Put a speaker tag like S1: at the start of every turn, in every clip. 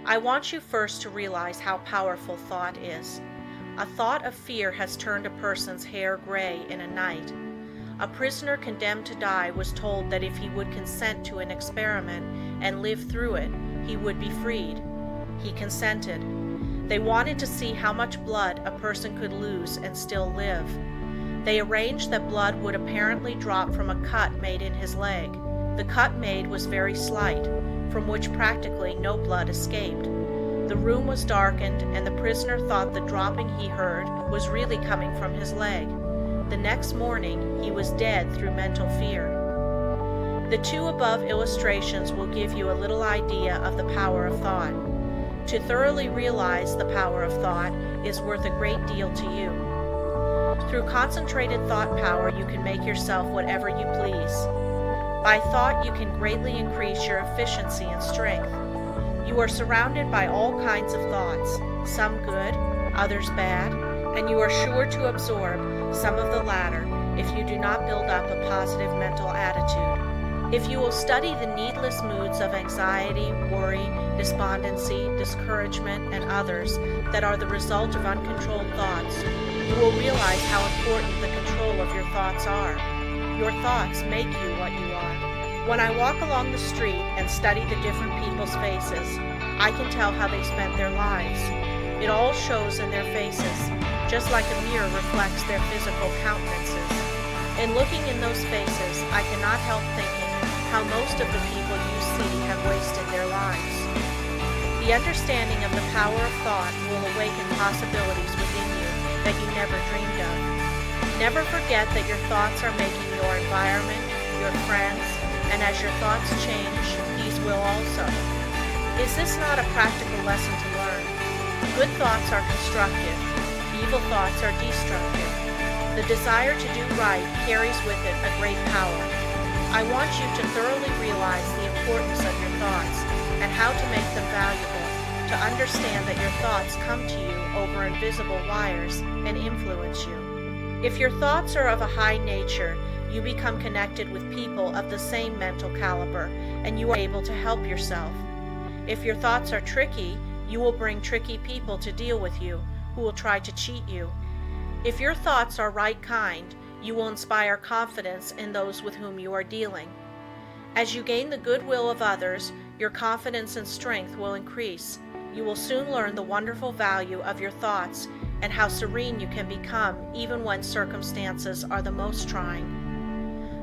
S1: I want you first to realize how powerful thought is. A thought of fear has turned a person's hair gray in a night. A prisoner condemned to die was told that if he would consent to an experiment and live through it, he would be freed. He consented. They wanted to see how much blood a person could lose and still live. They arranged that blood would apparently drop from a cut made in his leg. The cut made was very slight, from which practically no blood escaped. The room was darkened, and the prisoner thought the dropping he heard was really coming from his leg. The next morning, he was dead through mental fear. The two above illustrations will give you a little idea of the power of thought. To thoroughly realize the power of thought is worth a great deal to you. Through concentrated thought power, you can make yourself whatever you please. By thought, you can greatly increase your efficiency and strength. You are surrounded by all kinds of thoughts, some good, others bad, and you are sure to absorb some of the latter if you do not build up a positive mental attitude. If you will study the needless moods of anxiety, worry, despondency, discouragement, and others that are the result of uncontrolled thoughts, you will realize how important the control of your thoughts are. Your thoughts make you what you are. When I walk along the street and study the different people's faces, I can tell how they spent their lives. It all shows in their faces, just like a mirror reflects their physical countenances. In looking in those faces, I cannot help thinking how most of the people you see have wasted their lives. The understanding of the power of thought will awaken possibilities within you that you never dreamed of. Never forget that your thoughts are making your environment, your friends, and as your thoughts change, these will also. Is this not a practical lesson to learn? Good thoughts are constructive. Evil thoughts are destructive. The desire to do right carries with it a great power. I want you to thoroughly realize the importance of your thoughts and how to make them valuable, to understand that your thoughts come to you over invisible wires and influence you. If your thoughts are of a high nature, you become connected with people of the same mental caliber, and you are able to help yourself. If your thoughts are tricky, you will bring tricky people to deal with you, who will try to cheat you. If your thoughts are right kind, you will inspire confidence in those with whom you are dealing. As you gain the goodwill of others, your confidence and strength will increase. You will soon learn the wonderful value of your thoughts and how serene you can become even when circumstances are the most trying.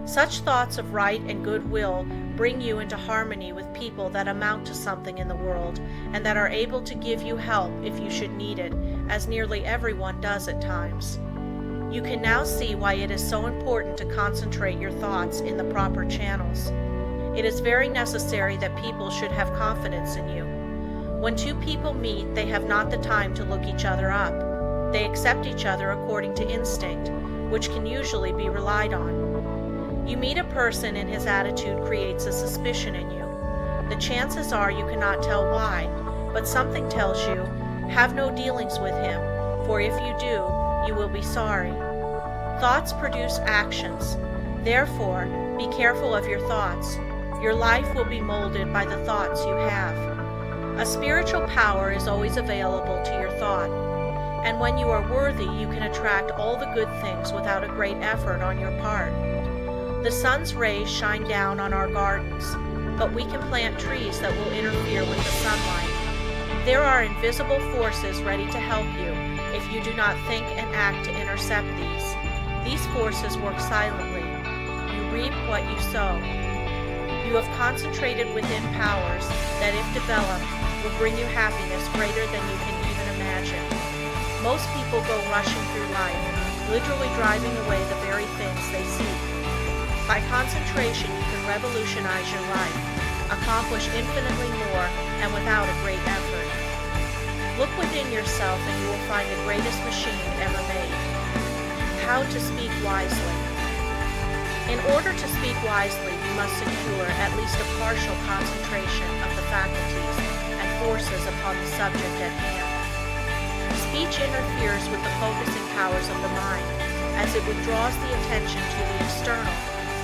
S1: Such thoughts of right and goodwill bring you into harmony with people that amount to something in the world and that are able to give you help if you should need it, as nearly everyone does at times. You can now see why it is so important to concentrate your thoughts in the proper channels. It is very necessary that people should have confidence in you. When two people meet, they have not the time to look each other up. They accept each other according to instinct, which can usually be relied on. You meet a person and his attitude creates a suspicion in you. The chances are you cannot tell why, but something tells you, have no dealings with him, for if you do, you will be sorry. Thoughts produce actions. Therefore, be careful of your thoughts. Your life will be molded by the thoughts you have. A spiritual power is always available to your thought, and when you are worthy, you can attract all the good things without a great effort on your part. The sun's rays shine down on our gardens, but we can plant trees that will interfere with the sunlight. There are invisible forces ready to help you if you do not think and act to intercept these. These forces work silently. You reap what you sow. You have concentrated within powers that, if developed, will bring you happiness greater than you can even imagine. Most people go rushing through life, literally driving away the very things they seek. By concentration, you can revolutionize your life, accomplish infinitely more, and without a great effort. Look within yourself and you will find the greatest machine ever made. How to speak wisely. In order to speak wisely, you must secure at least a partial concentration of the faculties and forces upon the subject at hand. Speech interferes with the focusing powers of the mind, as it withdraws the attention to the external,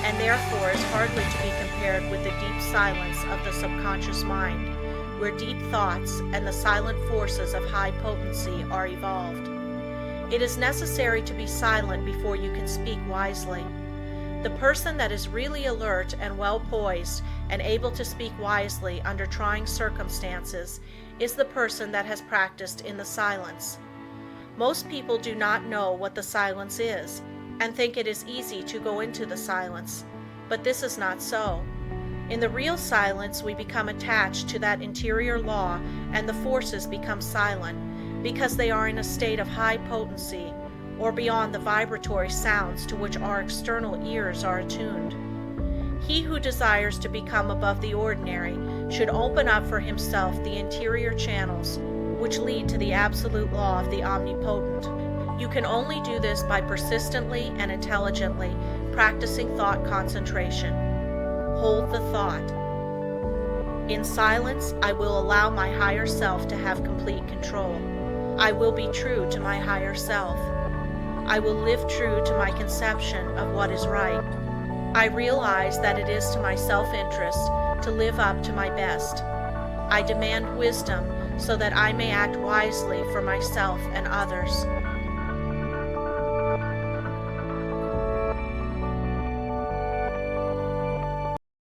S1: and therefore is hardly to be compared with the deep silence of the subconscious mind, where deep thoughts and the silent forces of high potency are evolved. It is necessary to be silent before you can speak wisely. The person that is really alert and well poised and able to speak wisely under trying circumstances is the person that has practiced in the silence. Most people do not know what the silence is and think it is easy to go into the silence, but this is not so. In the real silence, we become attached to that interior law and the forces become silent because they are in a state of high potency or beyond the vibratory sounds to which our external ears are attuned. He who desires to become above the ordinary should open up for himself the interior channels which lead to the absolute law of the omnipotent. You can only do this by persistently and intelligently practicing thought concentration. Hold the thought. In silence, I will allow my higher self to have complete control. I will be true to my higher self. I will live true to my conception of what is right. I realize that it is to my self-interest to live up to my best. I demand wisdom so that I may act wisely for myself and others.